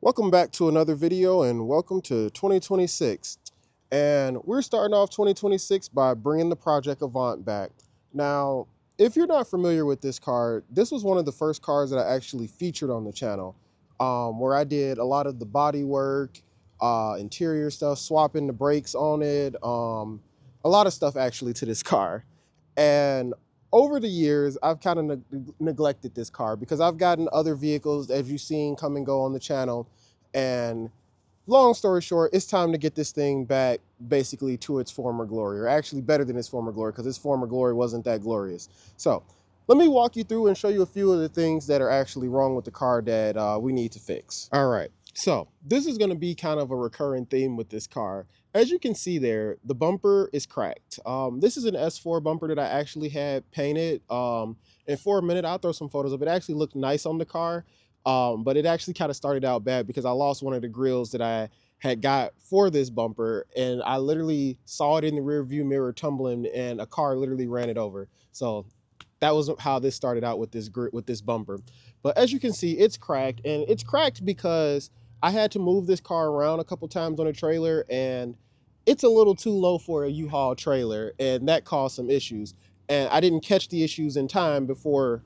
Welcome back to another video and welcome to 2026. And we're starting off 2026 by bringing the project Avant back. Now, if you're not familiar with this car, this was one of the first cars that I actually featured on the channel, where I did a lot of the body work, interior stuff, swapping the brakes on it, a lot of stuff actually to this car. And over the years, I've kind of neglected this car because I've gotten other vehicles, as you've seen, come and go on the channel. And long story short, it's time to get this thing back basically to its former glory, or actually better than its former glory, because its former glory wasn't that glorious. So let me walk you through and show you a few of the things that are actually wrong with the car that we need to fix. All right, so this is going to be kind of a recurring theme with this car. As you can see there, the bumper is cracked. This is an S4 bumper that I actually had painted. And for a minute, I'll throw some photos of it. It actually looked nice on the car. But it actually kind of started out bad because I lost one of the grills that I had got for this bumper, and I literally saw it in the rear view mirror tumbling, and a car literally ran it over. So that was how this started out with this bumper. But as you can see, it's cracked, and it's cracked because I had to move this car around a couple times on a trailer, and it's a little too low for a U-Haul trailer, and that caused some issues. And I didn't catch the issues in time before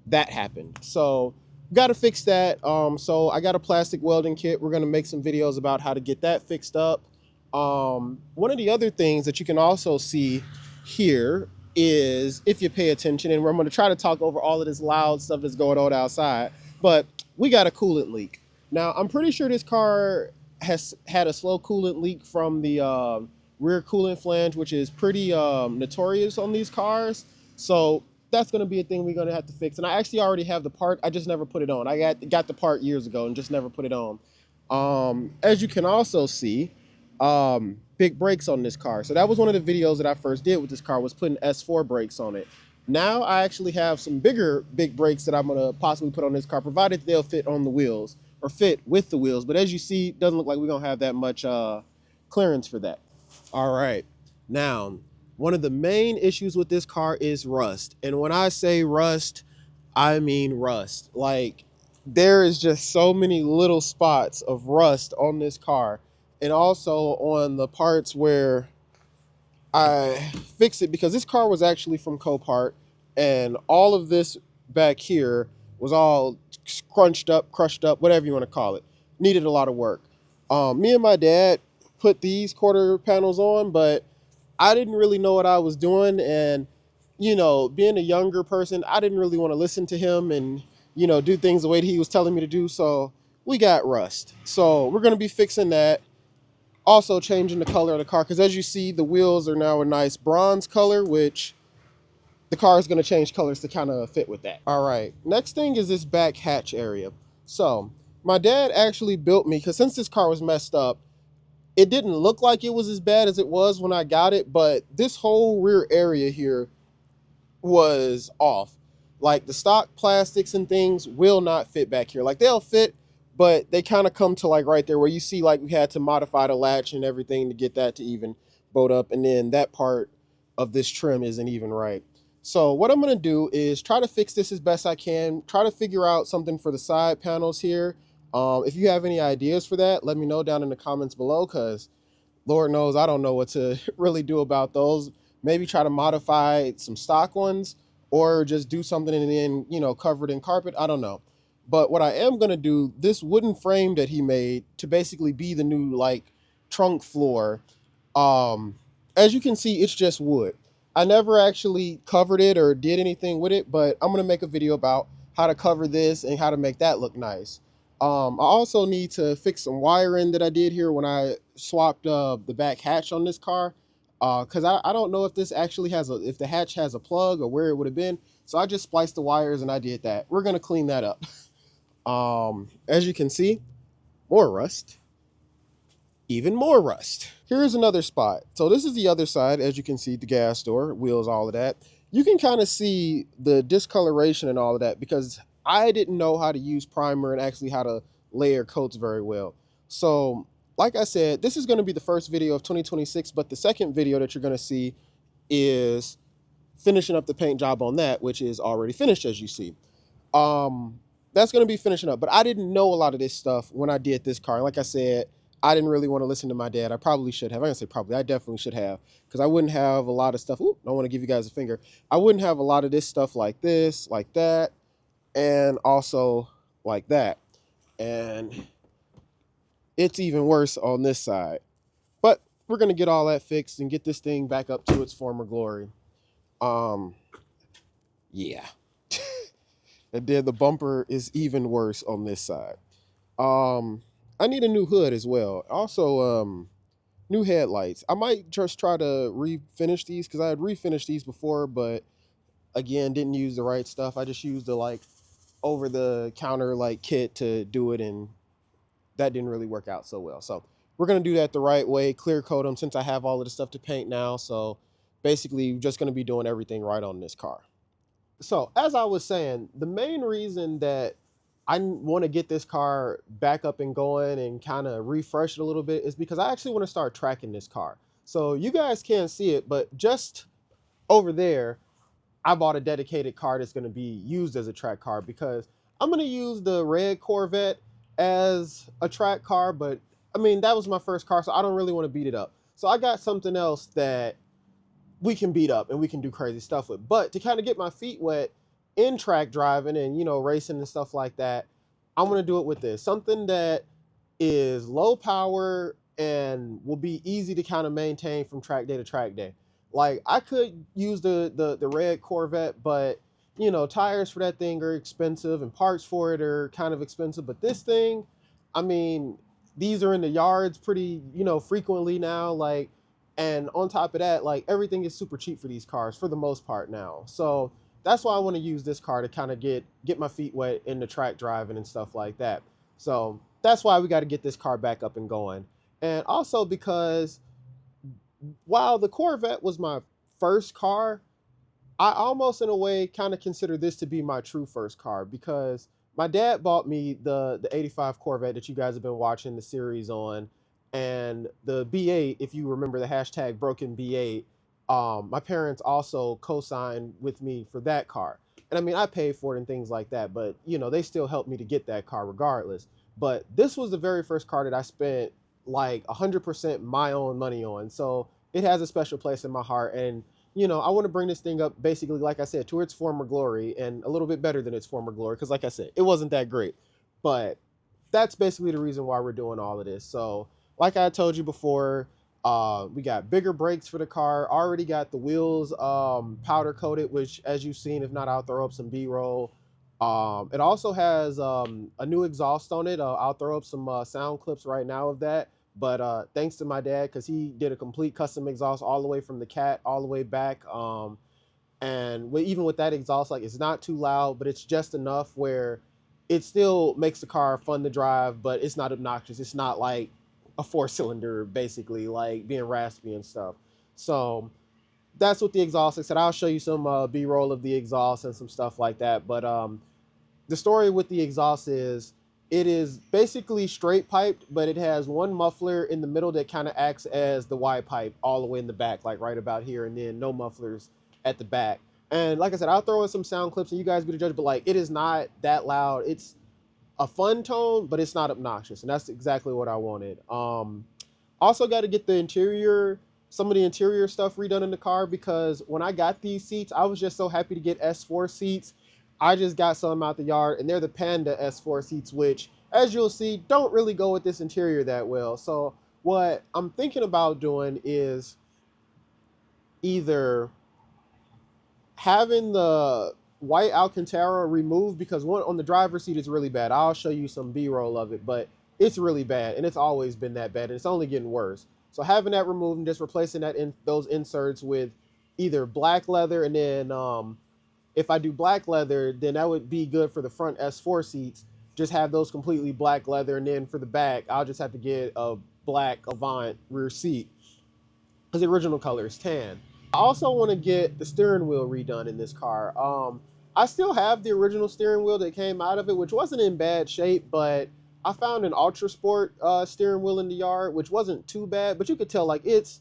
that happened. So got to fix that. So I got a plastic welding kit. We're going to make some videos about how to get that fixed up. One of the other things that you can also see here is, if you pay attention, and I'm going to try to talk over all of this loud stuff that's going on outside, but we got a coolant leak. Now, I'm pretty sure this car has had a slow coolant leak from the rear coolant flange, which is pretty notorious on these cars. So that's going to be a thing we're going to have to fix. And I actually already have the part. I just never put it on. I got the part years ago and just never put it on. As you can also see, big brakes on this car. So that was one of the videos that I first did with this car, was putting S4 brakes on it. Now I actually have some big brakes that I'm going to possibly put on this car, provided they'll fit on the wheels or fit with the wheels. But as you see, it doesn't look like we're going to have that much clearance for that. All right. Now, one of the main issues with this car is rust. And when I say rust, I mean rust. Like, there is just so many little spots of rust on this car. And also on the parts where I fix it, because this car was actually from Copart, and all of this back here was all crunched up, crushed up, whatever you want to call it. Needed a lot of work. Me and my dad put these quarter panels on, but I didn't really know what I was doing. And, you know, being a younger person, I didn't really want to listen to him and, you know, do things the way that he was telling me to do. So we got rust. So we're going to be fixing that. Also changing the color of the car, because as you see, the wheels are now a nice bronze color, which the car is going to change colors to kind of fit with that. All right, next thing is this back hatch area. So my dad actually built me, because since this car was messed up, it didn't look like it was as bad as it was when I got it, but this whole rear area here was off. Like, the stock plastics and things will not fit back here. Like, they'll fit, but they kind of come to like right there where you see like we had to modify the latch and everything to get that to even bolt up. And then that part of this trim isn't even right. So what I'm going to do is try to fix this as best I can, try to figure out something for the side panels here. If you have any ideas for that, let me know down in the comments below, because Lord knows I don't know what to really do about those. Maybe try to modify some stock ones, or just do something and then, you know, cover it in carpet. I don't know. But what I am going to do, this wooden frame that he made to basically be the new like trunk floor. As you can see, it's just wood. I never actually covered it or did anything with it, but I'm going to make a video about how to cover this and how to make that look nice. I also need to fix some wiring that I did here when I swapped the back hatch on this car. Because I don't know if this actually has if the hatch has a plug or where it would have been. So I just spliced the wires and I did that. We're going to clean that up. As you can see, more rust, even more rust. Here's another spot. So this is the other side. As you can see, the gas door, wheels, all of that. You can kind of see the discoloration and all of that, because I didn't know how to use primer and actually how to layer coats very well. So like I said, this is going to be the first video of 2026, but the second video that you're going to see is finishing up the paint job on that, which is already finished, as you see. that's going to be finishing up. But I didn't know a lot of this stuff when I did this car. Like I said, I didn't really want to listen to my dad. I probably should have. I didn't say probably. I definitely should have, because I wouldn't have a lot of stuff. Ooh, I want to give you guys a finger. I wouldn't have a lot of this stuff like this, like that, and also like that. And it's even worse on this side. But we're going to get all that fixed and get this thing back up to its former glory. Um, yeah. And then the bumper is even worse on this side. I need a new hood as well. Also, new headlights. I might just try to refinish these, because I had refinished these before, but again, didn't use the right stuff. I just used the like over the counter like kit to do it, and that didn't really work out so well. So we're gonna do that the right way, clear coat them, since I have all of the stuff to paint now. So basically, just gonna be doing everything right on this car. So as I was saying, the main reason that I want to get this car back up and going and kind of refresh it a little bit is because I actually want to start tracking this car. So you guys can't see it, but just over there, I bought a dedicated car that's going to be used as a track car, because I'm going to use the Red Corvette as a track car. But I mean, that was my first car, so I don't really want to beat it up. So I got something else that we can beat up and we can do crazy stuff with. But to kind of get my feet wet in track driving and, you know, racing and stuff like that, I'm going to do it with this. Something that is low power and will be easy to kind of maintain from track day to track day. Like, I could use the Red Corvette, but, you know, tires for that thing are expensive and parts for it are kind of expensive. But this thing, I mean, these are in the yards pretty, you know, frequently now. Like, and on top of that, like, everything is super cheap for these cars for the most part now. So that's why I want to use this car to kind of get my feet wet in the track driving and stuff like that. So that's why we got to get this car back up and going. And also because while the Corvette was my first car, I almost in a way kind of consider this to be my true first car, because my dad bought me the 85 Corvette that you guys have been watching the series on, and the B8, if you remember the hashtag broken B8, my parents also co-signed with me for that car. And I mean, I paid for it and things like that, but you know, they still helped me to get that car regardless. But this was the very first car that I spent like 100% my own money on. So it has a special place in my heart. And you know, I want to bring this thing up basically, like I said, to its former glory, and a little bit better than its former glory. Because like I said, it wasn't that great. But that's basically the reason why we're doing all of this. So like I told you before, we got bigger brakes for the car. Already got the wheels powder coated, which, as you've seen, if not, I'll throw up some B-roll. It also has a new exhaust on it. I'll throw up some sound clips right now of that. But thanks to my dad, because he did a complete custom exhaust all the way from the cat all the way back. And even with that exhaust, like, it's not too loud, but it's just enough where it still makes the car fun to drive, but it's not obnoxious. It's not like a 4-cylinder, basically, like being raspy and stuff. So that's what the exhaust is. I'll show you some B-roll of the exhaust and some stuff like that. But the story with the exhaust is it is basically straight piped, but it has one muffler in the middle that kind of acts as the wide pipe all the way in the back, like right about here, and then no mufflers at the back. And like I said, I'll throw in some sound clips and you guys be the judge, but like, it is not that loud. It's a fun tone, but it's not obnoxious, and that's exactly what I wanted. Also got to get the interior, some of the interior stuff redone in the car, because when I got these seats, I was just so happy to get S4 seats. I just got some out the yard, and they're the Panda S4 seats, which, as you'll see, don't really go with this interior that well. So what I'm thinking about doing is either having the white Alcantara removed, because one on the driver's seat is really bad. I'll show you some B-roll of it, but it's really bad, and it's always been that bad, and it's only getting worse. So having that removed and just replacing that those inserts with either black leather, and then if I do black leather, then that would be good for the front S4 seats. Just have those completely black leather, and then for the back, I'll just have to get a black Avant rear seat, because the original color is tan. I also want to get the steering wheel redone in this car. I still have the original steering wheel that came out of it, which wasn't in bad shape, but I found an Ultra Sport steering wheel in the yard, which wasn't too bad, but you could tell like it's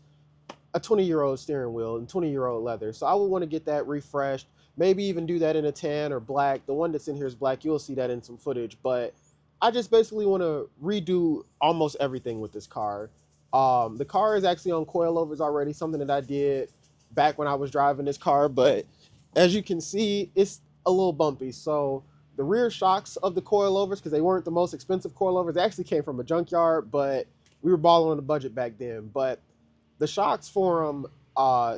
a 20-year-old steering wheel and 20-year-old leather. So I would want to get that refreshed, maybe even do that in a tan or black. The one that's in here is black. You'll see that in some footage. But I just basically want to redo almost everything with this car. The car is actually on coilovers already, something that I did back when I was driving this car. But as you can see, it's a little bumpy. So the rear shocks of the coilovers, because they weren't the most expensive coilovers, they actually came from a junkyard, but we were balling on the budget back then. But the shocks for them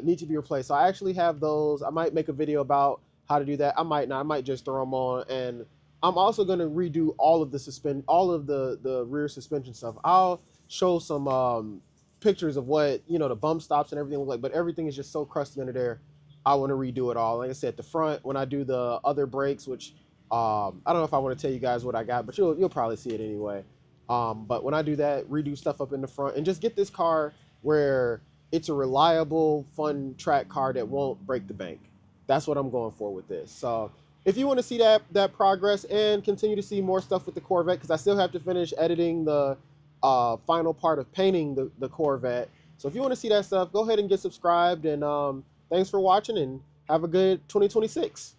need to be replaced. So I actually have those. I might make a video about how to do that. I might not. I might just throw them on. And I'm also going to redo all of the rear suspension stuff. I'll show some pictures of what, the bump stops and everything look like, but everything is just so crusty under there. I want to redo it all. Like I said, the front, when I do the other brakes, which I don't know if I want to tell you guys what I got, but you'll probably see it anyway. But when I do that, redo stuff up in the front and just get this car where it's a reliable, fun track car that won't break the bank. That's what I'm going for with this. So if you want to see that progress and continue to see more stuff with the Corvette, because I still have to finish editing the final part of painting the Corvette. So if you want to see that stuff, go ahead and get subscribed. And thanks for watching and have a good 2026.